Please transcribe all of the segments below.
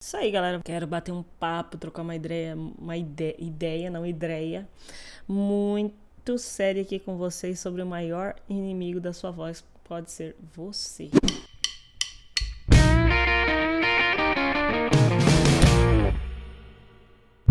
Isso aí, galera. Quero bater um papo, trocar uma ideia muito séria aqui com vocês sobre o maior inimigo da sua voz. Pode ser você.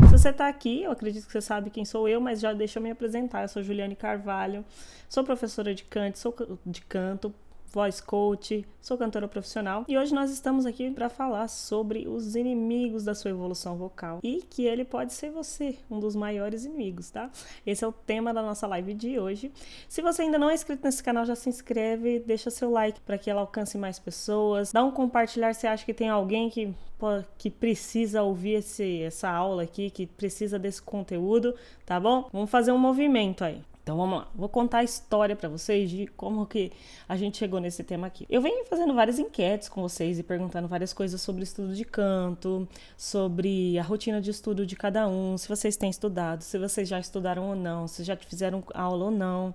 Se você tá aqui, eu acredito que você sabe quem sou eu, mas já deixa eu me apresentar. Eu sou Juliane Carvalho, sou professora de canto, voice coach, sou cantora profissional e hoje nós estamos aqui para falar sobre os inimigos da sua evolução vocal e que ele pode ser você, um dos maiores inimigos, tá? Esse é o tema da nossa live de hoje. Se você ainda não é inscrito nesse canal, já se inscreve, deixa seu like para que ela alcance mais pessoas, dá um compartilhar se acha que tem alguém que precisa ouvir essa aula aqui, que precisa desse conteúdo, tá bom? Vamos fazer um movimento aí. Então vamos lá, vou contar a história para vocês de como que a gente chegou nesse tema aqui. Eu venho fazendo várias enquetes com vocês e perguntando várias coisas sobre estudo de canto, sobre a rotina de estudo de cada um, se vocês têm estudado, se vocês já estudaram ou não, se já fizeram aula ou não,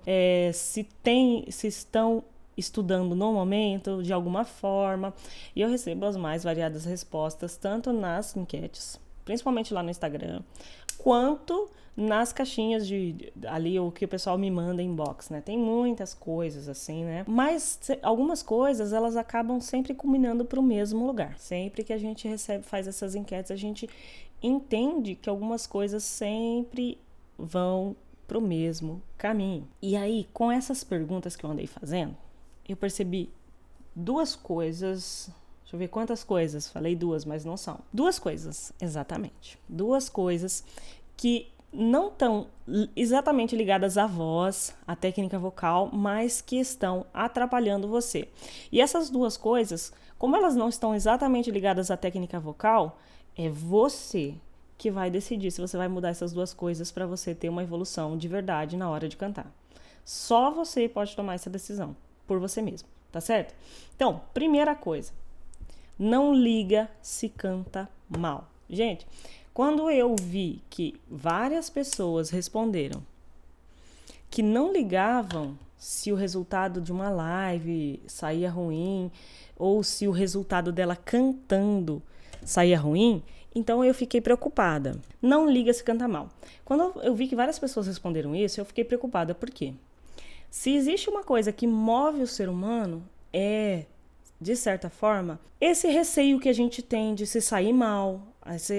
se estão estudando no momento, de alguma forma, e eu recebo as mais variadas respostas, tanto nas enquetes, principalmente lá no Instagram, quanto nas caixinhas ali o que o pessoal me manda em inbox, né? Tem muitas coisas assim, né? Mas algumas coisas elas acabam sempre culminando para o mesmo lugar. Sempre que a gente faz essas enquetes, a gente entende que algumas coisas sempre vão para o mesmo caminho. E aí, com essas perguntas que eu andei fazendo, eu percebi duas coisas. Deixa eu ver quantas coisas. Falei duas, mas não são. Duas coisas, exatamente. Duas coisas que não estão exatamente ligadas à voz, à técnica vocal, mas que estão atrapalhando você. E essas duas coisas, como elas não estão exatamente ligadas à técnica vocal, é você que vai decidir se você vai mudar essas duas coisas para você ter uma evolução de verdade na hora de cantar. Só você pode tomar essa decisão, por você mesmo, tá certo? Então, primeira coisa, não liga se canta mal. Gente, quando eu vi que várias pessoas responderam que não ligavam se o resultado de uma live saía ruim ou se o resultado dela cantando saía ruim, então eu fiquei preocupada. Não liga se canta mal. Quando eu vi que várias pessoas responderam isso, eu fiquei preocupada. Por quê? Se existe uma coisa que move o ser humano, de certa forma, esse receio que a gente tem de se sair mal,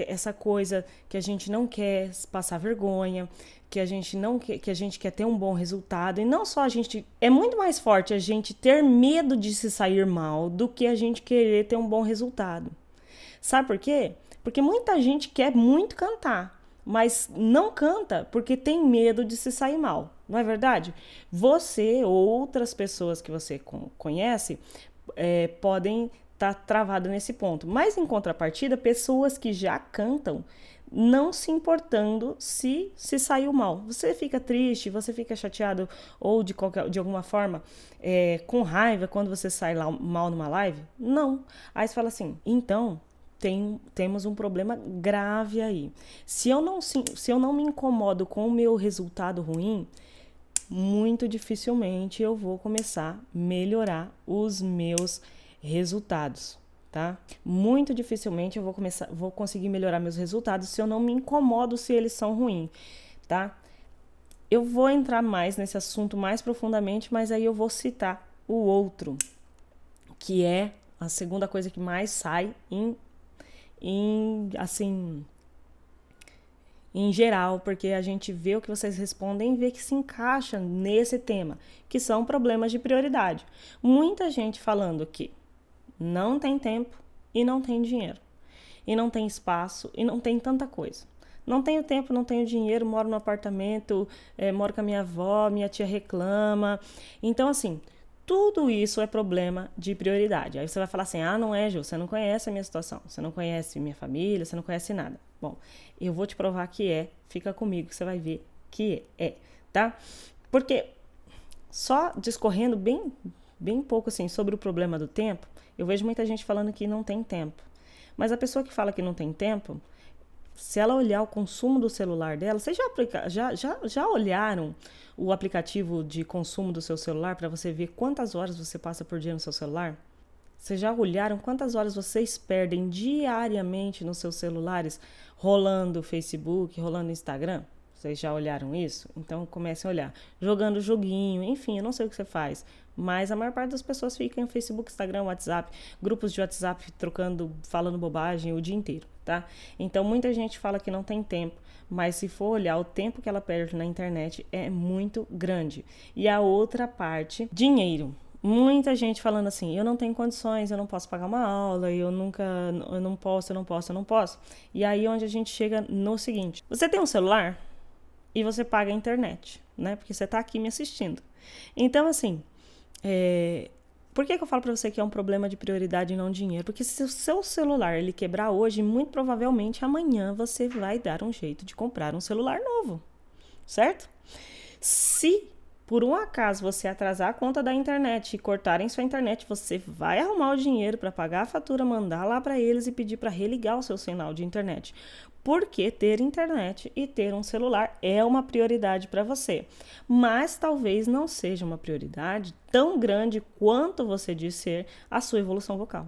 essa coisa que a gente não quer passar vergonha, que a gente não quer, que a gente quer ter um bom resultado, e não só a gente, é muito mais forte a gente ter medo de se sair mal do que a gente querer ter um bom resultado. Sabe por quê? Porque muita gente quer muito cantar, mas não canta porque tem medo de se sair mal, não é verdade? Você ou outras pessoas que você conhece podem estar travadas nesse ponto. Mas, em contrapartida, pessoas que já cantam não se importando se saiu mal. Você fica triste, você fica chateado ou de alguma forma com raiva quando você sai mal numa live? Não. Aí você fala assim, então temos um problema grave aí. Se eu não me incomodo com o meu resultado ruim, muito dificilmente eu vou começar a melhorar os meus resultados, tá? Muito dificilmente eu vou conseguir melhorar meus resultados se eu não me incomodo se eles são ruins, tá? Eu vou entrar mais nesse assunto mais profundamente, mas aí eu vou citar o outro, que é a segunda coisa que mais sai em geral, porque a gente vê o que vocês respondem e vê que se encaixa nesse tema, que são problemas de prioridade. Muita gente falando que não tem tempo e não tem dinheiro, e não tem espaço e não tem tanta coisa. Não tenho tempo, não tenho dinheiro, moro no apartamento, moro com a minha avó, minha tia reclama. Então, assim, tudo isso é problema de prioridade. Aí você vai falar assim, não é, Ju, você não conhece a minha situação, você não conhece minha família, você não conhece nada. Bom, eu vou te provar que fica comigo que você vai ver que tá? Porque só discorrendo bem pouco assim sobre o problema do tempo, eu vejo muita gente falando que não tem tempo. Mas a pessoa que fala que não tem tempo, se ela olhar o consumo do celular dela, vocês já olharam o aplicativo de consumo do seu celular para você ver quantas horas você passa por dia no seu celular? Vocês já olharam quantas horas vocês perdem diariamente nos seus celulares rolando Facebook, rolando Instagram? Vocês já olharam isso? Então comecem a olhar. Jogando joguinho, enfim, eu não sei o que você faz. Mas a maior parte das pessoas fica em Facebook, Instagram, WhatsApp, grupos de WhatsApp trocando, falando bobagem o dia inteiro, tá? Então muita gente fala que não tem tempo, mas se for olhar o tempo que ela perde na internet é muito grande. E a outra parte, dinheiro. Muita gente falando assim, eu não tenho condições, eu não posso pagar uma aula, eu não posso. E aí onde a gente chega no seguinte, você tem um celular e você paga a internet, né? Porque você tá aqui me assistindo. Então, assim, por que eu falo pra você que é um problema de prioridade e não dinheiro? Porque se o seu celular ele quebrar hoje, muito provavelmente amanhã você vai dar um jeito de comprar um celular novo, certo? Se por um acaso você atrasar a conta da internet e cortarem sua internet, você vai arrumar o dinheiro para pagar a fatura, mandar lá para eles e pedir para religar o seu sinal de internet. Porque ter internet e ter um celular é uma prioridade para você. Mas talvez não seja uma prioridade tão grande quanto você diz ser a sua evolução vocal.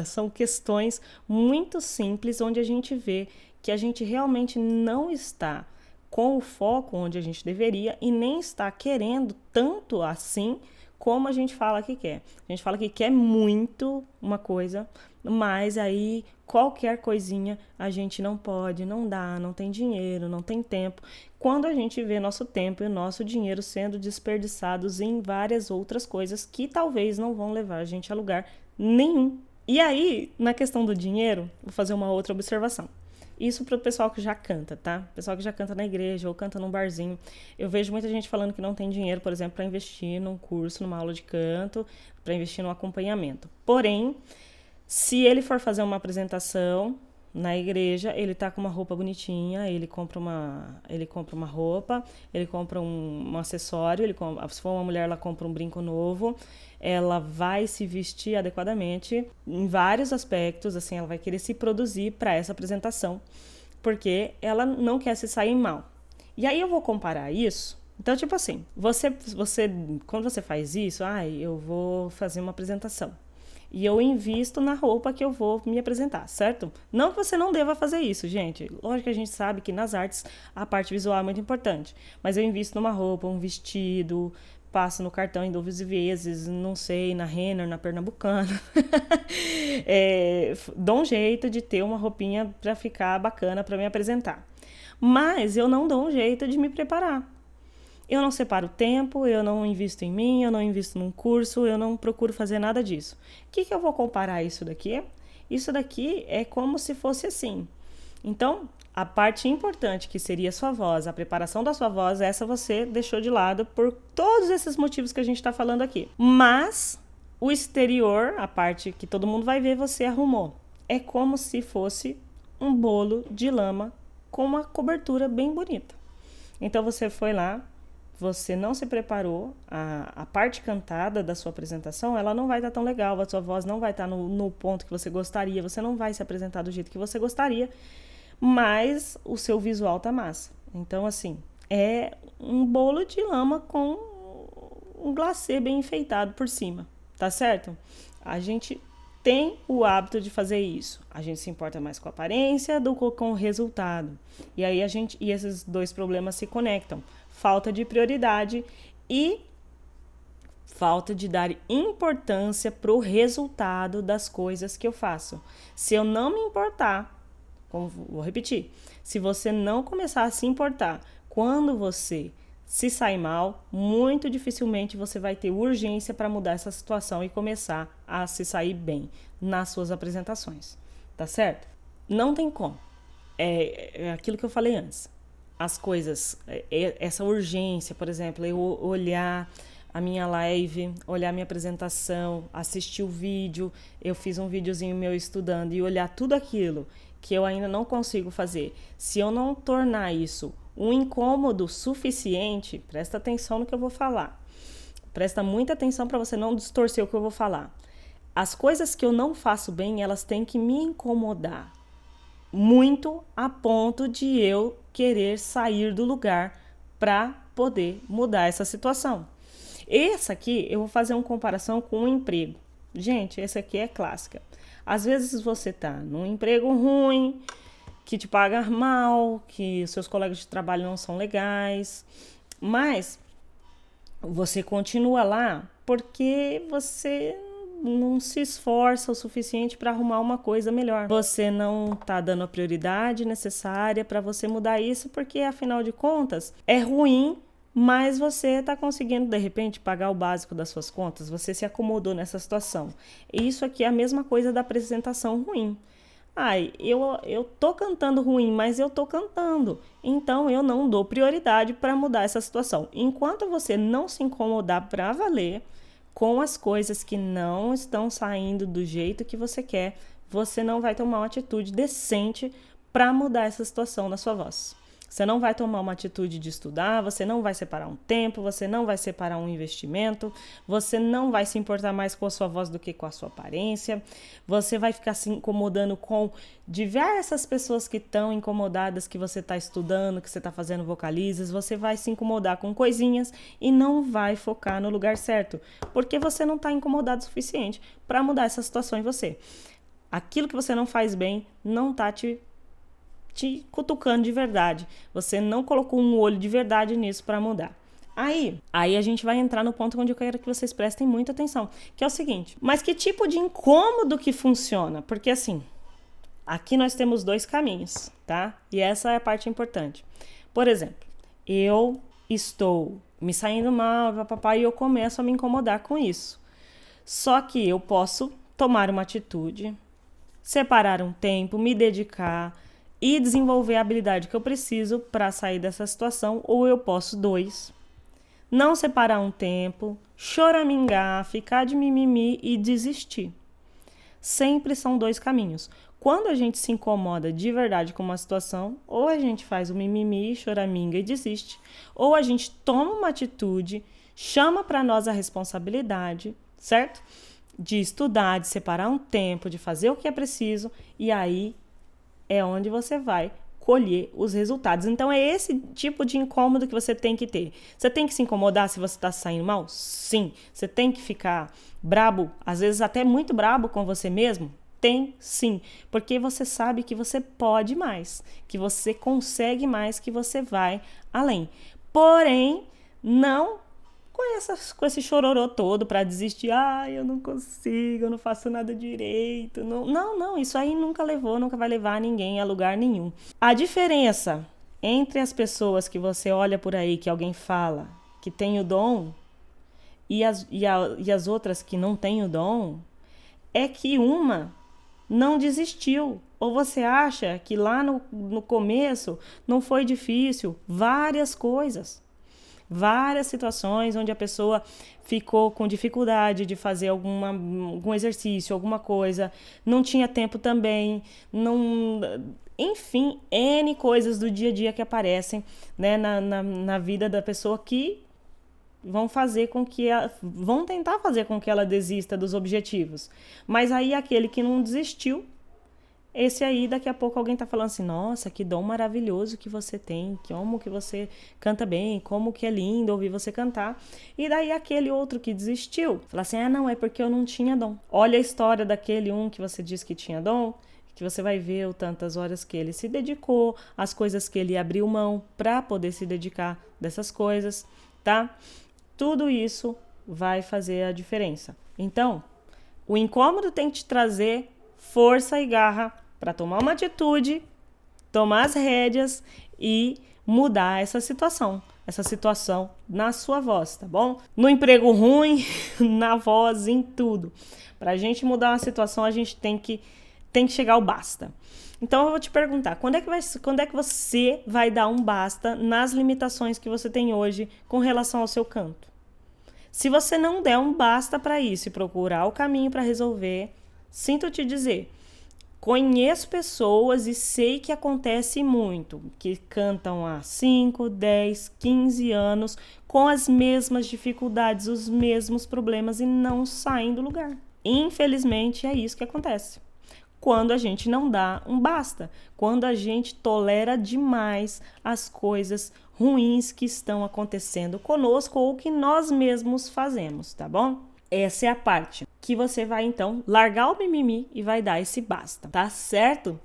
São questões muito simples onde a gente vê que a gente realmente não está com o foco onde a gente deveria e nem está querendo tanto assim como a gente fala que quer. A gente fala que quer muito uma coisa, mas aí qualquer coisinha a gente não pode, não dá, não tem dinheiro, não tem tempo. Quando a gente vê nosso tempo e nosso dinheiro sendo desperdiçados em várias outras coisas que talvez não vão levar a gente a lugar nenhum. E aí, na questão do dinheiro, vou fazer uma outra observação. Isso para o pessoal que já canta, tá? Pessoal que já canta na igreja ou canta num barzinho. Eu vejo muita gente falando que não tem dinheiro, por exemplo, para investir num curso, numa aula de canto, para investir num acompanhamento. Porém, se ele for fazer uma apresentação na igreja, ele tá com uma roupa bonitinha, ele compra uma roupa, ele compra um acessório, se for uma mulher, ela compra um brinco novo, ela vai se vestir adequadamente em vários aspectos, assim, ela vai querer se produzir para essa apresentação, porque ela não quer se sair mal. E aí eu vou comparar isso. Então, tipo assim, você quando você faz isso, eu vou fazer uma apresentação. E eu invisto na roupa que eu vou me apresentar, certo? Não que você não deva fazer isso, gente. Lógico que a gente sabe que nas artes a parte visual é muito importante. Mas eu invisto numa roupa, um vestido, passo no cartão em 12 vezes, não sei, na Renner, na Pernambucana. Dou um jeito de ter uma roupinha para ficar bacana para me apresentar. Mas eu não dou um jeito de me preparar. Eu não separo tempo, eu não invisto em mim, eu não invisto num curso, eu não procuro fazer nada disso. O que eu vou comparar isso daqui? Isso daqui é como se fosse assim. Então, a parte importante que seria a sua voz, a preparação da sua voz, essa você deixou de lado por todos esses motivos que a gente está falando aqui. Mas o exterior, a parte que todo mundo vai ver, você arrumou. É como se fosse um bolo de lama com uma cobertura bem bonita. Então, você foi lá, você não se preparou, a parte cantada da sua apresentação, ela não vai estar tão legal, a sua voz não vai estar no ponto que você gostaria, você não vai se apresentar do jeito que você gostaria, mas o seu visual tá massa. Então, assim, é um bolo de lama com um glacê bem enfeitado por cima, tá certo? A gente tem o hábito de fazer isso. A gente se importa mais com a aparência do que com o resultado. E aí esses dois problemas se conectam. Falta de prioridade e falta de dar importância para o resultado das coisas que eu faço. Se eu não me importar, vou repetir, se você não começar a se importar quando você se sair mal, muito dificilmente você vai ter urgência para mudar essa situação e começar a se sair bem nas suas apresentações, tá certo? Não tem como. É aquilo que eu falei antes. As coisas, essa urgência, por exemplo, eu olhar a minha live, olhar a minha apresentação, assistir o vídeo, eu fiz um videozinho meu estudando e olhar tudo aquilo que eu ainda não consigo fazer. Se eu não tornar isso um incômodo suficiente, presta atenção no que eu vou falar. Presta muita atenção para você não distorcer o que eu vou falar. As coisas que eu não faço bem, elas têm que me incomodar muito a ponto de eu querer sair do lugar para poder mudar essa situação. Esse aqui, eu vou fazer uma comparação com um emprego. Gente, esse aqui é clássica. Às vezes você tá num emprego ruim, que te paga mal, que os seus colegas de trabalho não são legais, mas você continua lá porque você não se esforça o suficiente para arrumar uma coisa melhor. Você não está dando a prioridade necessária para você mudar isso, porque afinal de contas é ruim, mas você está conseguindo de repente pagar o básico das suas contas, você se acomodou nessa situação. Isso aqui é a mesma coisa da apresentação ruim. Ai, eu tô cantando ruim, mas eu tô cantando. Então eu não dou prioridade para mudar essa situação. Enquanto você não se incomodar para valer com as coisas que não estão saindo do jeito que você quer, você não vai tomar uma atitude decente para mudar essa situação na sua voz. Você não vai tomar uma atitude de estudar, você não vai separar um tempo, você não vai separar um investimento, você não vai se importar mais com a sua voz do que com a sua aparência, você vai ficar se incomodando com diversas pessoas que estão incomodadas que você está estudando, que você está fazendo vocalizes, você vai se incomodar com coisinhas e não vai focar no lugar certo, porque você não está incomodado o suficiente para mudar essa situação em você. Aquilo que você não faz bem não está te cutucando de verdade. Você não colocou um olho de verdade nisso para mudar. Aí a gente vai entrar no ponto onde eu quero que vocês prestem muita atenção, que é o seguinte: mas que tipo de incômodo que funciona? Porque assim, aqui nós temos dois caminhos, tá? E essa é a parte importante. Por exemplo, eu estou me saindo mal, papai, e eu começo a me incomodar com isso. Só que eu posso tomar uma atitude, separar um tempo, me dedicar e desenvolver a habilidade que eu preciso para sair dessa situação, ou eu posso não separar um tempo, choramingar, ficar de mimimi e desistir. Sempre são dois caminhos. Quando a gente se incomoda de verdade com uma situação, ou a gente faz o mimimi, choraminga e desiste, ou a gente toma uma atitude, chama para nós a responsabilidade, certo? De estudar, de separar um tempo, de fazer o que é preciso, e aí é onde você vai colher os resultados. Então é esse tipo de incômodo que você tem que ter. Você tem que se incomodar se você está saindo mal? Sim. Você tem que ficar brabo, às vezes até muito brabo com você mesmo? Tem sim, porque você sabe que você pode mais, que você consegue mais, que você vai além. Porém, não com esse chororô todo para desistir. Eu não consigo, eu não faço nada direito. Não, isso aí nunca vai levar ninguém a lugar nenhum. A diferença entre as pessoas que você olha por aí, que alguém fala que tem o dom, e as outras que não têm o dom, é que uma não desistiu. Ou você acha que lá no começo não foi difícil? Várias coisas. Várias situações onde a pessoa ficou com dificuldade de fazer algum exercício, alguma coisa, não tinha tempo também, enfim, N coisas do dia a dia que aparecem, né, na vida da pessoa que vão tentar fazer com que ela desista dos objetivos. Mas aí aquele que não desistiu, esse aí, daqui a pouco alguém tá falando assim: nossa, que dom maravilhoso que você tem, como que você canta bem, como que é lindo ouvir você cantar. E daí aquele outro que desistiu, fala assim: não, é porque eu não tinha dom. Olha a história daquele que você disse que tinha dom, que você vai ver o tantas horas que ele se dedicou, as coisas que ele abriu mão para poder se dedicar dessas coisas, tá? Tudo isso vai fazer a diferença. Então, o incômodo tem que te trazer força e garra para tomar uma atitude, tomar as rédeas e mudar essa situação na sua voz, tá bom? No emprego ruim, na voz, em tudo. Para a gente mudar uma situação, a gente tem que chegar ao basta. Então eu vou te perguntar, quando é que você vai dar um basta nas limitações que você tem hoje com relação ao seu canto? Se você não der um basta para isso e procurar o caminho para resolver, sinto te dizer, conheço pessoas e sei que acontece muito, que cantam há 5, 10, 15 anos com as mesmas dificuldades, os mesmos problemas e não saem do lugar. Infelizmente é isso que acontece. quando a gente não dá um basta, quando a gente tolera demais as coisas ruins que estão acontecendo conosco ou que nós mesmos fazemos, tá bom? Essa é a parte que você vai, então, largar o mimimi e vai dar esse basta, tá certo?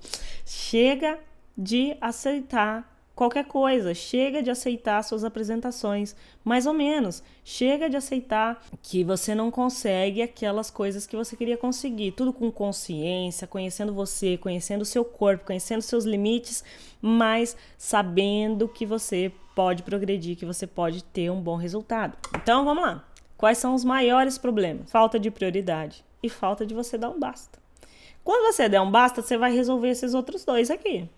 Chega de aceitar qualquer coisa, chega de aceitar suas apresentações, mais ou menos. Chega de aceitar que você não consegue aquelas coisas que você queria conseguir. Tudo com consciência, conhecendo você, conhecendo o seu corpo, conhecendo seus limites, mas sabendo que você pode progredir, que você pode ter um bom resultado. Então, vamos lá. Quais são os maiores problemas? Falta de prioridade e falta de você dar um basta. Quando você der um basta, você vai resolver esses outros dois aqui.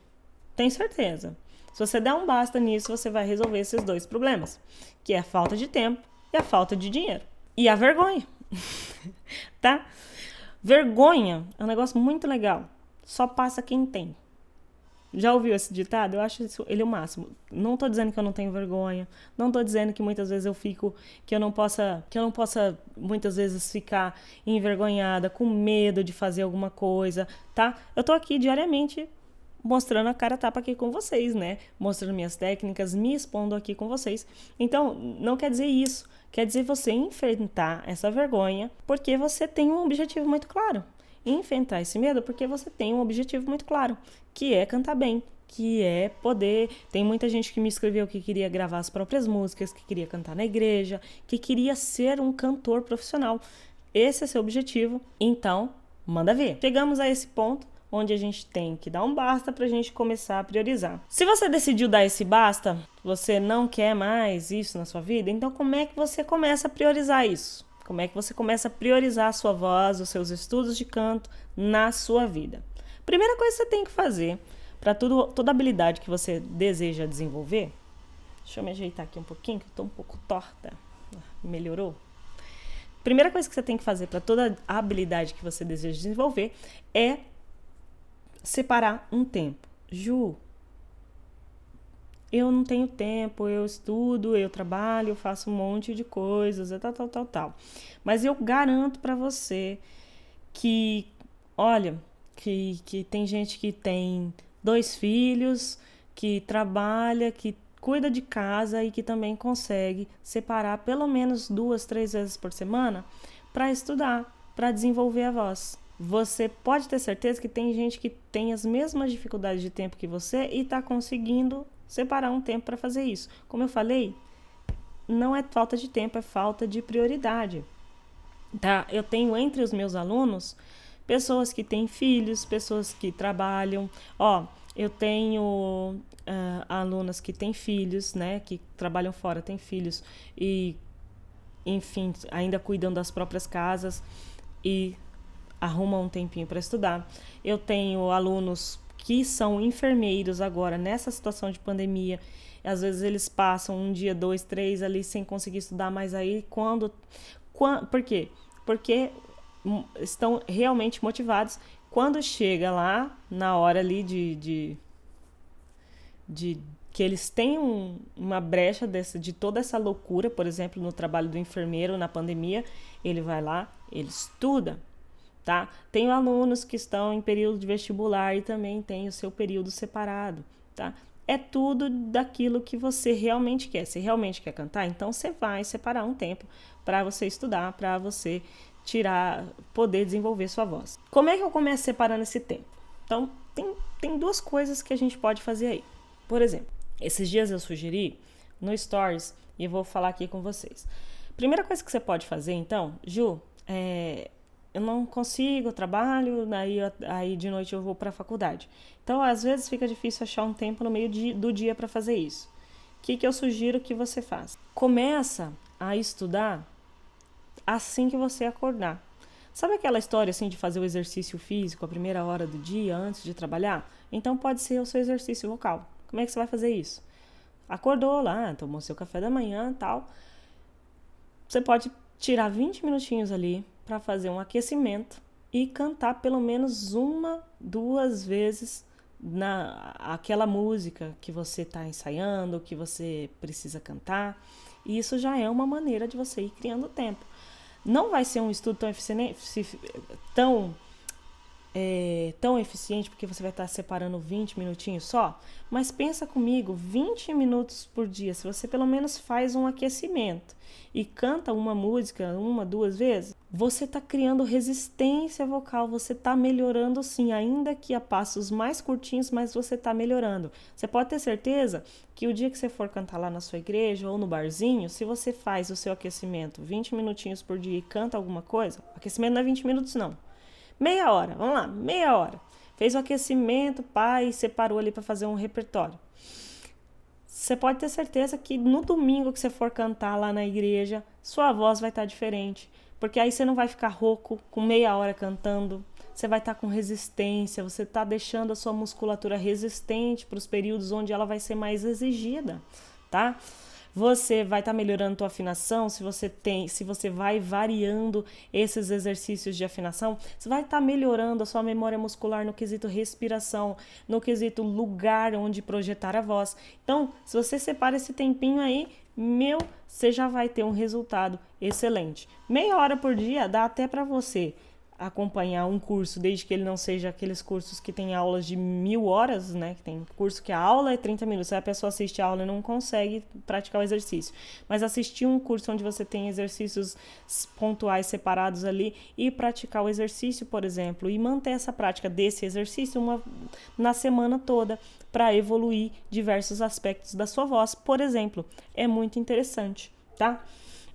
Tenho certeza. Se você der um basta nisso, você vai resolver esses dois problemas, que é a falta de tempo e a falta de dinheiro. E a vergonha, tá? Vergonha é um negócio muito legal. Só passa quem tem. Já ouviu esse ditado? Eu acho ele o máximo. Não tô dizendo que eu não tenho vergonha. Não tô dizendo que muitas vezes eu fico, que eu não possa muitas vezes ficar envergonhada, com medo de fazer alguma coisa, tá? Eu tô aqui diariamente mostrando a cara a tapa aqui com vocês, né? Mostrando minhas técnicas, me expondo aqui com vocês. Então, não quer dizer isso. Quer dizer você enfrentar essa vergonha porque você tem um objetivo muito claro. Enfrentar esse medo porque você tem um objetivo muito claro, que é cantar bem, que é poder... Tem muita gente que me escreveu que queria gravar as próprias músicas, que queria cantar na igreja, que queria ser um cantor profissional. Esse é seu objetivo, então manda ver. Chegamos a esse ponto onde a gente tem que dar um basta para a gente começar a priorizar. Se você decidiu dar esse basta, você não quer mais isso na sua vida, então como é que você começa a priorizar isso? Como é que você começa a priorizar a sua voz, os seus estudos de canto na sua vida? Primeira coisa que você tem que fazer para toda habilidade que você deseja desenvolver, deixa eu me ajeitar aqui um pouquinho, que eu estou um pouco torta. Melhorou? Primeira coisa que você tem que fazer para toda habilidade que você deseja desenvolver é separar um tempo. Ju, eu não tenho tempo, eu estudo, eu trabalho, eu faço um monte de coisas, tal. Mas eu garanto para você que, olha, que tem gente que tem 2 filhos, que trabalha, que cuida de casa e que também consegue separar pelo menos 2, 3 vezes por semana para estudar, para desenvolver a voz. Você pode ter certeza que tem gente que tem as mesmas dificuldades de tempo que você e está conseguindo separar um tempo para fazer isso. Como eu falei, não é falta de tempo, é falta de prioridade. Tá? Eu tenho entre os meus alunos pessoas que têm filhos, pessoas que trabalham. Eu tenho alunas que têm filhos, né? Que trabalham fora, têm filhos e, enfim, ainda cuidam das próprias casas e arrumam um tempinho para estudar. Eu tenho alunos que são enfermeiros agora nessa situação de pandemia. Às vezes eles passam 1 dia, 2, 3 ali sem conseguir estudar, mas aí por quê? Porque estão realmente motivados. Quando chega lá, na hora ali de que eles têm uma brecha de toda essa loucura, por exemplo, no trabalho do enfermeiro na pandemia, ele vai lá, ele estuda. Tá? Tenho alunos que estão em período de vestibular e também tem o seu período separado, tá? É tudo daquilo que você realmente quer. Se realmente quer cantar, então você vai separar um tempo para você estudar, para você poder desenvolver sua voz. Como é que eu começo separando esse tempo? Então, tem 2 coisas que a gente pode fazer aí. Por exemplo, esses dias eu sugeri no Stories e eu vou falar aqui com vocês. Primeira coisa que você pode fazer, então, Ju, eu não consigo, eu trabalho, aí de noite eu vou para a faculdade. Então, às vezes fica difícil achar um tempo no meio do dia para fazer isso. O que eu sugiro que você faça? Começa a estudar assim que você acordar. Sabe aquela história assim de fazer o exercício físico a primeira hora do dia antes de trabalhar? Então pode ser o seu exercício vocal. Como é que você vai fazer isso? Acordou lá, tomou seu café da manhã e tal. Você pode tirar 20 minutinhos ali para fazer um aquecimento e cantar pelo menos 1, 2 vezes aquela música que você está ensaiando, que você precisa cantar. E isso já é uma maneira de você ir criando tempo. Não vai ser um estudo tão eficiente, tão eficiente, porque você vai estar separando 20 minutinhos só, mas pensa comigo, 20 minutos por dia, se você pelo menos faz um aquecimento e canta uma música 1, 2 vezes, você está criando resistência vocal, você está melhorando sim, ainda que a passos mais curtinhos, mas você está melhorando. Você pode ter certeza que o dia que você for cantar lá na sua igreja ou no barzinho, se você faz o seu aquecimento 20 minutinhos por dia e canta alguma coisa, aquecimento não é 20 minutos não, meia hora, vamos lá, meia hora. Fez o aquecimento, pai, separou ali para fazer um repertório. Você pode ter certeza que no domingo que você for cantar lá na igreja, sua voz vai estar diferente. Porque aí você não vai ficar rouco com meia hora cantando. Você vai estar com resistência, você está deixando a sua musculatura resistente para os períodos onde ela vai ser mais exigida, tá? Você vai estar melhorando a tua afinação, se você vai variando esses exercícios de afinação, você vai estar melhorando a sua memória muscular no quesito respiração, no quesito lugar onde projetar a voz. Então, se você separa esse tempinho aí, você já vai ter um resultado excelente. Meia hora por dia dá até para você acompanhar um curso, desde que ele não seja aqueles cursos que tem aulas de 1000 horas, né? Que tem curso que a aula é 30 minutos, aí a pessoa assiste a aula e não consegue praticar o exercício. Mas assistir um curso onde você tem exercícios pontuais separados ali e praticar o exercício, por exemplo, e manter essa prática desse exercício na semana toda para evoluir diversos aspectos da sua voz, por exemplo, é muito interessante, tá?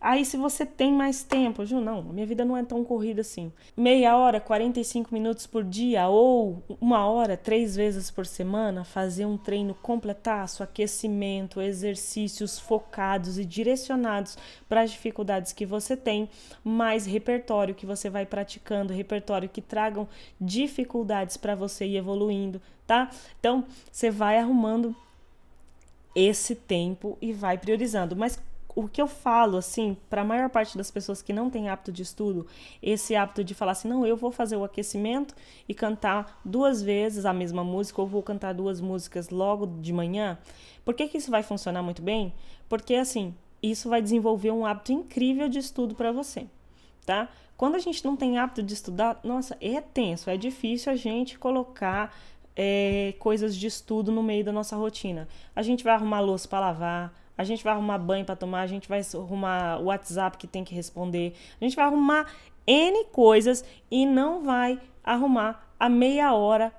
Aí se você tem mais tempo, Ju, não, minha vida não é tão corrida assim. Meia hora, 45 minutos por dia ou 1 hora, 3 vezes por semana, fazer um treino completaço, aquecimento, exercícios focados e direcionados para as dificuldades que você tem, mais repertório que você vai praticando, repertório que tragam dificuldades para você ir evoluindo, tá? Então, você vai arrumando esse tempo e vai priorizando, mas o que eu falo, assim, para a maior parte das pessoas que não têm hábito de estudo, esse hábito de falar assim, não, eu vou fazer o aquecimento e cantar 2 vezes a mesma música, ou vou cantar 2 músicas logo de manhã. Por que isso vai funcionar muito bem? Porque, assim, isso vai desenvolver um hábito incrível de estudo para você, tá? Quando a gente não tem hábito de estudar, nossa, é tenso, é difícil a gente colocar coisas de estudo no meio da nossa rotina. A gente vai arrumar louça para lavar, a gente vai arrumar banho para tomar, a gente vai arrumar o WhatsApp que tem que responder, a gente vai arrumar N coisas e não vai arrumar a meia hora,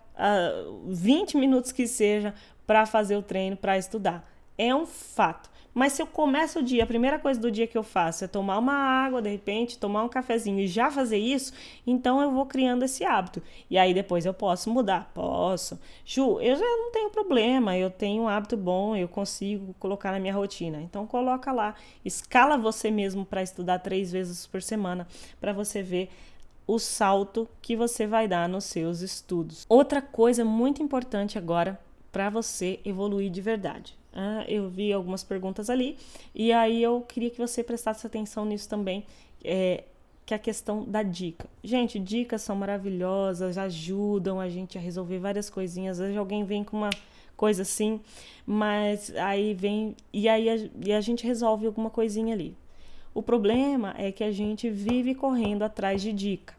20 minutos que seja, para fazer o treino, para estudar. É um fato. Mas se eu começo o dia, a primeira coisa do dia que eu faço é tomar uma água, de repente, tomar um cafezinho e já fazer isso, então eu vou criando esse hábito. E aí depois eu posso mudar? Posso. Ju, eu já não tenho problema, eu tenho um hábito bom, eu consigo colocar na minha rotina. Então coloca lá, escala você mesmo para estudar 3 vezes por semana, para você ver o salto que você vai dar nos seus estudos. Outra coisa muito importante agora para você evoluir de verdade. Eu vi algumas perguntas ali e aí eu queria que você prestasse atenção nisso também, que é a questão da dica. Gente, dicas são maravilhosas, ajudam a gente a resolver várias coisinhas. Às vezes alguém vem com uma coisa assim, mas aí vem e a gente resolve alguma coisinha ali. O problema é que a gente vive correndo atrás de dica.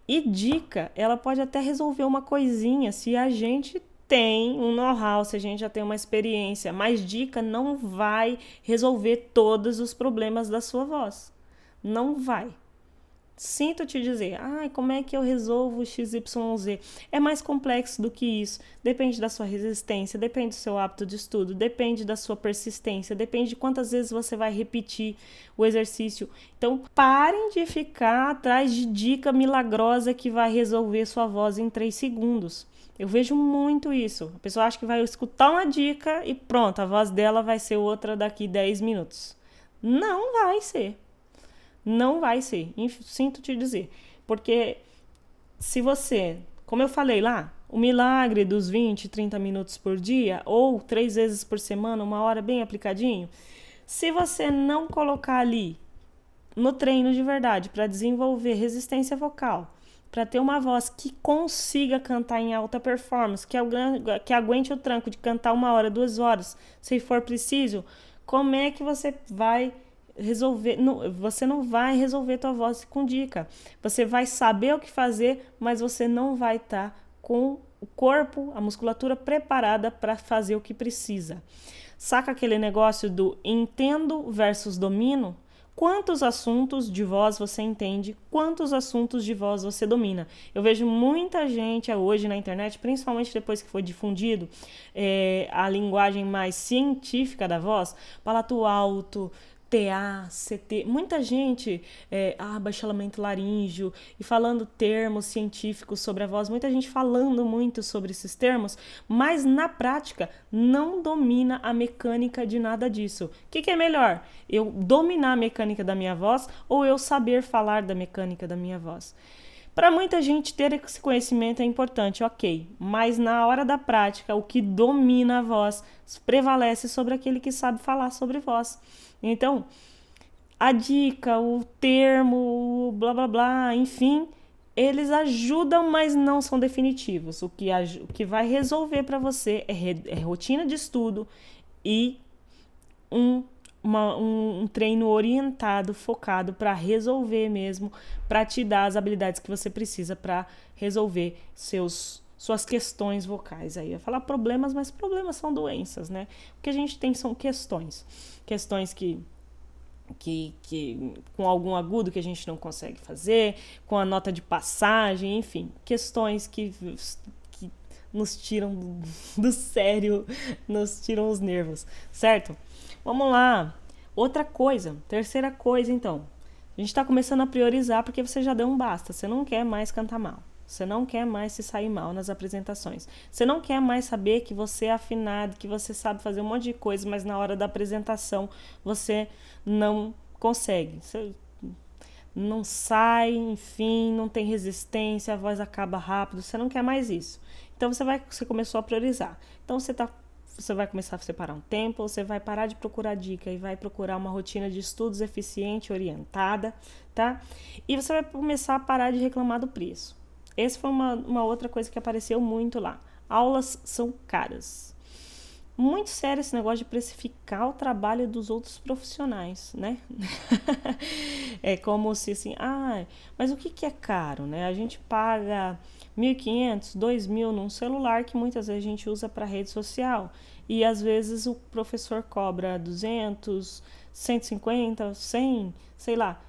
E dica, ela pode até resolver uma coisinha se a gente tem um know-how, se a gente já tem uma experiência, mas dica não vai resolver todos os problemas da sua voz. Não vai. Sinto te dizer, como é que eu resolvo o XYZ? É mais complexo do que isso. Depende da sua resistência, depende do seu hábito de estudo, depende da sua persistência, depende de quantas vezes você vai repetir o exercício. Então, parem de ficar atrás de dica milagrosa que vai resolver sua voz em 3 segundos. Eu vejo muito isso. A pessoa acha que vai escutar uma dica e pronto, a voz dela vai ser outra daqui 10 minutos. Não vai ser. Não vai ser. Sinto te dizer. Porque se você, como eu falei lá, o milagre dos 20, 30 minutos por dia ou 3 vezes por semana, 1 hora bem aplicadinho, se você não colocar ali no treino de verdade para desenvolver resistência vocal, para ter uma voz que consiga cantar em alta performance, que aguente o tranco de cantar 1 hora, 2 horas, se for preciso, como é que você vai resolver, não, você não vai resolver tua voz com dica. Você vai saber o que fazer, mas você não vai estar com o corpo, a musculatura preparada para fazer o que precisa. Saca aquele negócio do entendo versus domino? Quantos assuntos de voz você entende? Quantos assuntos de voz você domina? Eu vejo muita gente hoje na internet, principalmente depois que foi difundido a linguagem mais científica da voz, palato alto, TA, CT, muita gente, baixelamento laríngeo, e falando termos científicos sobre a voz, muita gente falando muito sobre esses termos, mas na prática não domina a mecânica de nada disso. O que é melhor? Eu dominar a mecânica da minha voz ou eu saber falar da mecânica da minha voz? Para muita gente, ter esse conhecimento é importante, ok, mas na hora da prática, o que domina a voz prevalece sobre aquele que sabe falar sobre voz. Então, a dica, o termo, blá blá blá, enfim, eles ajudam, mas não são definitivos. O que vai resolver para você é rotina de estudo e um treino orientado, focado para resolver mesmo, para te dar as habilidades que você precisa para resolver suas questões vocais. Aí eu ia falar problemas, mas problemas são doenças, né? O que a gente tem são questões que com algum agudo que a gente não consegue fazer, com a nota de passagem, enfim, questões que nos tiram do sério, nos tiram os nervos, certo? Vamos lá. Terceira coisa, então. A gente está começando a priorizar porque você já deu um basta. Você não quer mais cantar mal. Você não quer mais se sair mal nas apresentações. Você não quer mais saber que você é afinado, que você sabe fazer um monte de coisa, mas na hora da apresentação você não consegue. Você não sai, enfim, não tem resistência, a voz acaba rápido. Você não quer mais isso. Então você começou a priorizar. Então você vai começar a separar um tempo, você vai parar de procurar dica e vai procurar uma rotina de estudos eficiente, orientada, tá? E você vai começar a parar de reclamar do preço. Essa foi uma outra coisa que apareceu muito lá. Aulas são caras. Muito sério esse negócio de precificar o trabalho dos outros profissionais, né? É como se assim, mas o que é caro, né? A gente paga 1.500, 2.000 num celular que muitas vezes a gente usa para rede social. E às vezes o professor cobra 200, 150, 100, sei lá,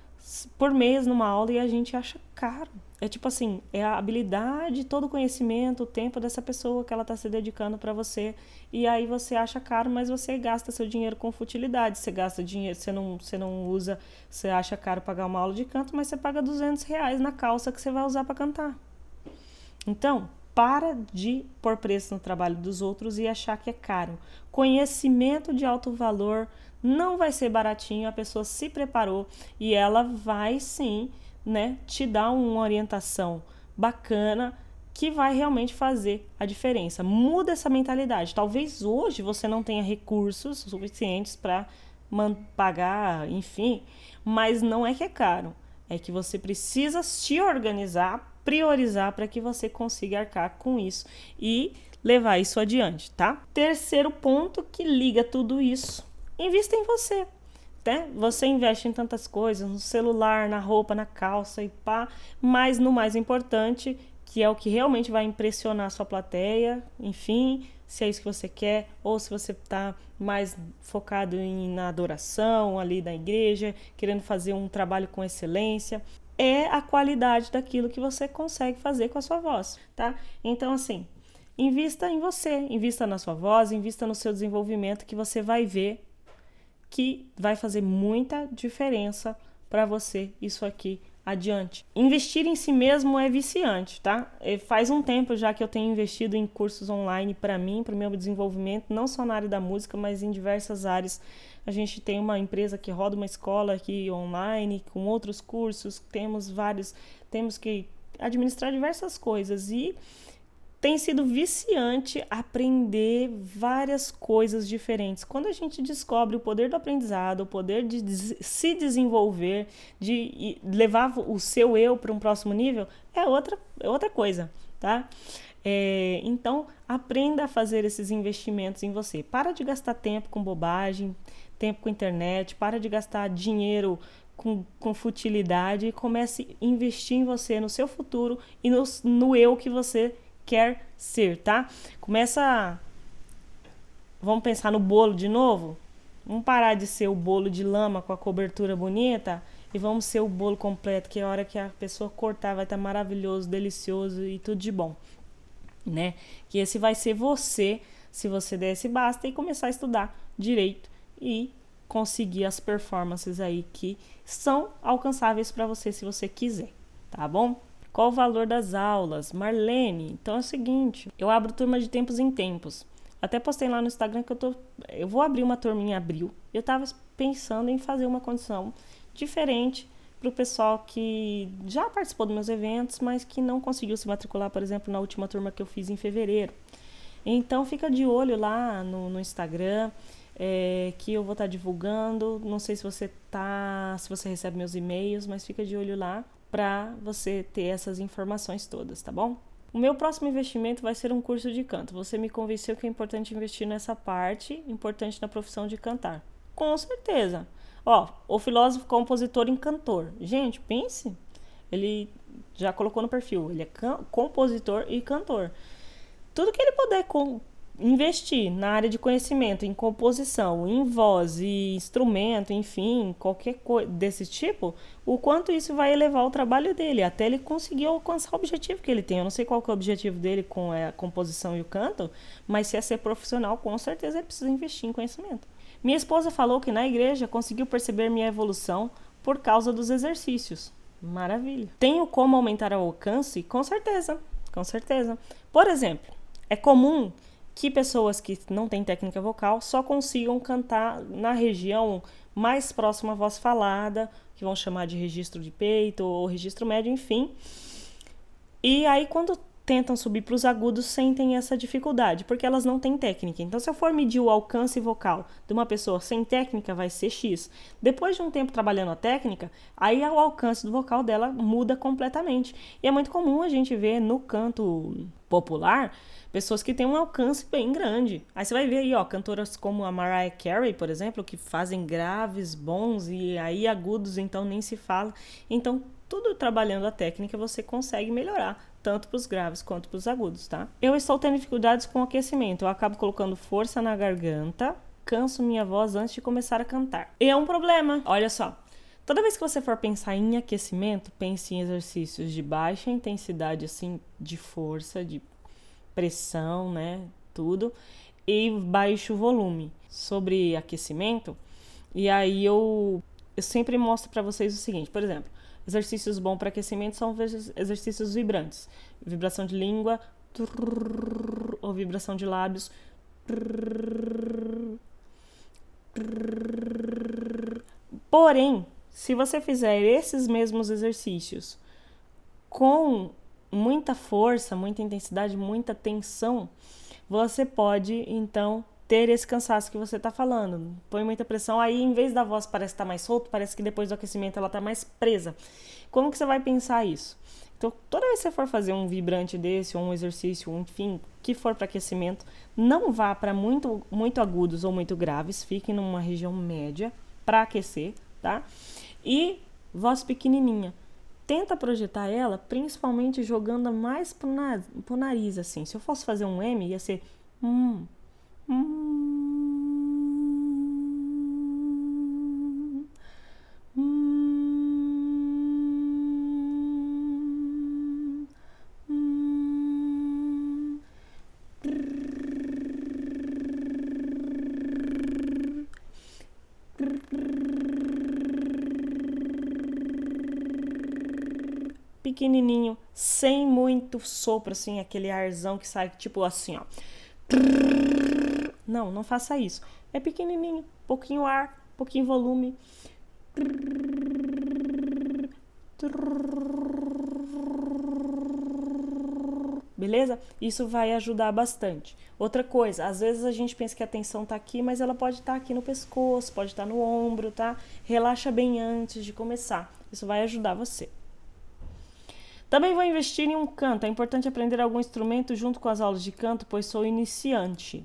por mês numa aula e a gente acha caro. É tipo assim, é a habilidade, todo o conhecimento, o tempo dessa pessoa que ela está se dedicando para você. E aí você acha caro, mas você gasta seu dinheiro com futilidade. Você gasta dinheiro, você não usa, você acha caro pagar uma aula de canto, mas você paga R$200 na calça que você vai usar para cantar. Então, para de pôr preço no trabalho dos outros e achar que é caro. Conhecimento de alto valor não vai ser baratinho, a pessoa se preparou e ela vai sim, né, te dar uma orientação bacana que vai realmente fazer a diferença. Muda essa mentalidade. Talvez hoje você não tenha recursos suficientes para pagar, enfim, mas não é que é caro. É que você precisa se organizar, priorizar para que você consiga arcar com isso e levar isso adiante, tá? Terceiro ponto que liga tudo isso. Invista em você. Né? Você investe em tantas coisas, no celular, na roupa, na calça e pá, mas no mais importante, que é o que realmente vai impressionar a sua plateia, enfim, se é isso que você quer, ou se você está mais focado na adoração ali da igreja, querendo fazer um trabalho com excelência, é a qualidade daquilo que você consegue fazer com a sua voz, tá? Então, assim, invista em você, invista na sua voz, invista no seu desenvolvimento, que você vai ver que vai fazer muita diferença para você isso aqui adiante. Investir em si mesmo é viciante, tá? Faz um tempo já que eu tenho investido em cursos online para mim, para o meu desenvolvimento, não só na área da música, mas em diversas áreas. A gente tem uma empresa que roda uma escola aqui online, com outros cursos, temos que administrar diversas coisas e tem sido viciante aprender várias coisas diferentes. Quando a gente descobre o poder do aprendizado, o poder de se desenvolver, de levar o seu eu para um próximo nível, é outra coisa, tá? Então, aprenda a fazer esses investimentos em você. Para de gastar tempo com bobagem, tempo com internet, para de gastar dinheiro com futilidade e comece a investir em você, no seu futuro e no eu que você quer ser, tá? Vamos pensar no bolo de novo? Vamos parar de ser o bolo de lama com a cobertura bonita e vamos ser o bolo completo, que a hora que a pessoa cortar vai estar maravilhoso, delicioso e tudo de bom, né? Que esse vai ser você, se você der esse basta e começar a estudar direito e conseguir as performances aí que são alcançáveis para você se você quiser, tá bom? Qual o valor das aulas? Marlene, então é o seguinte, eu abro turma de tempos em tempos. Até postei lá no Instagram que eu vou abrir uma turma em abril. Eu tava pensando em fazer uma condição diferente para o pessoal que já participou dos meus eventos, mas que não conseguiu se matricular, por exemplo, na última turma que eu fiz em fevereiro. Então fica de olho lá no Instagram, que eu vou estar divulgando. Não sei se você recebe meus e-mails, mas fica de olho lá para você ter essas informações todas, tá bom? O meu próximo investimento vai ser um curso de canto. Você me convenceu que é importante investir nessa parte, importante na profissão de cantar. Com certeza. Ó, o filósofo, compositor e cantor. Gente, pense. Ele já colocou no perfil. Ele é compositor e cantor. Tudo que ele puder investir na área de conhecimento, em composição, em voz e instrumento, enfim, qualquer coisa desse tipo, o quanto isso vai elevar o trabalho dele, até ele conseguir alcançar o objetivo que ele tem. Eu não sei qual que é o objetivo dele com a composição e o canto, mas se é ser profissional, com certeza ele precisa investir em conhecimento. Minha esposa falou que na igreja conseguiu perceber minha evolução por causa dos exercícios. Maravilha. Tenho como aumentar o alcance? Com certeza, com certeza. Por exemplo, é comum que pessoas que não têm técnica vocal só consigam cantar na região mais próxima à voz falada, que vão chamar de registro de peito ou registro médio, enfim. E aí, quando tentam subir para os agudos, sentem essa dificuldade, porque elas não têm técnica. Então, se eu for medir o alcance vocal de uma pessoa sem técnica, vai ser X. Depois de um tempo trabalhando a técnica, aí o alcance do vocal dela muda completamente. E é muito comum a gente ver no canto popular pessoas que têm um alcance bem grande. Aí você vai ver aí, ó, cantoras como a Mariah Carey, por exemplo, que fazem graves bons e aí agudos, então nem se fala. Então, tudo trabalhando a técnica você consegue melhorar, tanto para os graves quanto para os agudos, tá? Eu estou tendo dificuldades com o aquecimento. Eu acabo colocando força na garganta, canso minha voz antes de começar a cantar. E é um problema. Olha só. Toda vez que você for pensar em aquecimento, pense em exercícios de baixa intensidade, assim, de força, de pressão, né? Tudo. E baixo volume. Sobre aquecimento, e aí eu sempre mostro para vocês o seguinte, por exemplo, exercícios bons para aquecimento são exercícios vibrantes. Vibração de língua, ou vibração de lábios. Porém, se você fizer esses mesmos exercícios com muita força, muita intensidade, muita tensão, você pode, então, ter esse cansaço que você está falando. Põe muita pressão, aí em vez da voz parece estar mais solta, parece que depois do aquecimento ela está mais presa. Como que você vai pensar isso? Então, toda vez que você for fazer um vibrante desse, ou um exercício, enfim, que for para aquecimento, não vá para muito agudos ou muito graves, fique numa região média para aquecer, tá? E voz pequenininha. Tenta projetar ela, principalmente jogando mais pro nariz, assim. Se eu fosse fazer um M, ia ser pequenininho, sem muito sopro, assim, aquele arzão que sai tipo assim, ó. Não faça isso. É pequenininho, pouquinho ar, pouquinho volume. Beleza? Isso vai ajudar bastante. Outra coisa, às vezes a gente pensa que a tensão tá aqui, mas ela pode estar aqui no pescoço, pode estar no ombro, tá? Relaxa bem antes de começar. Isso vai ajudar você. Também vou investir em um canto. É importante aprender algum instrumento junto com as aulas de canto, pois sou iniciante.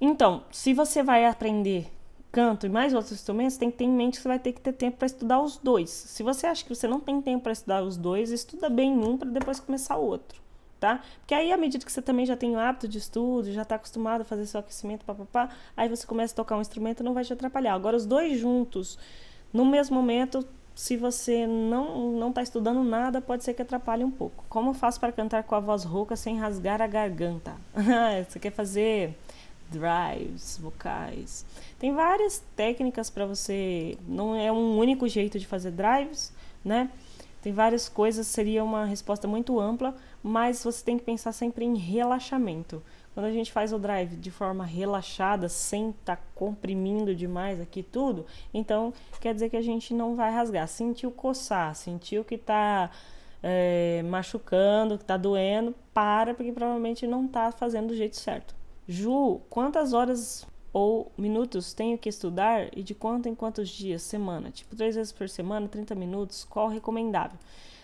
Então, se você vai aprender canto e mais outros instrumentos, tem que ter em mente que você vai ter que ter tempo para estudar os dois. Se você acha que você não tem tempo para estudar os dois, estuda bem um para depois começar o outro, tá? Porque aí, à medida que você também já tem o hábito de estudo, já está acostumado a fazer seu aquecimento, papapá, aí você começa a tocar um instrumento e não vai te atrapalhar. Agora, os dois juntos, no mesmo momento, se você não está estudando nada, pode ser que atrapalhe um pouco. Como eu faço para cantar com a voz rouca sem rasgar a garganta? Você quer fazer drives vocais? Tem várias técnicas para você, não é um único jeito de fazer drives, né? Tem várias coisas, seria uma resposta muito ampla, mas você tem que pensar sempre em relaxamento. Quando a gente faz o drive de forma relaxada, sem estar comprimindo demais aqui tudo, então quer dizer que a gente não vai rasgar. Sentiu coçar, sentiu que está machucando, que está doendo, porque provavelmente não está fazendo do jeito certo. Ju, quantas horas ou minutos tenho que estudar e de quanto em quantos dias, semana? Tipo, 3 vezes por semana, 30 minutos, qual o recomendável?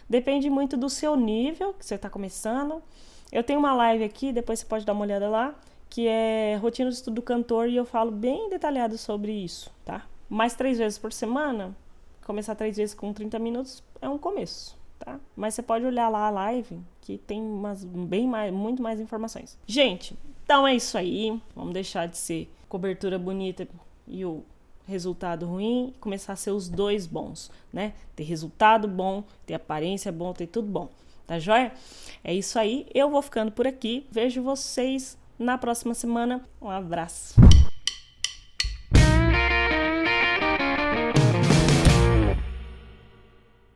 Depende muito do seu nível, que você está começando. Eu tenho uma live aqui, depois você pode dar uma olhada lá, que é rotina de estudo do cantor e eu falo bem detalhado sobre isso, tá? Mas 3 vezes por semana, começar 3 vezes com 30 minutos é um começo, tá? Mas você pode olhar lá a live, que tem muito mais informações. Gente, então é isso aí. Vamos deixar de ser cobertura bonita e o resultado ruim, começar a ser os dois bons, né? Ter resultado bom, ter aparência bom, ter tudo bom. Tá joia? É isso aí. Eu vou ficando por aqui. Vejo vocês na próxima semana. Um abraço.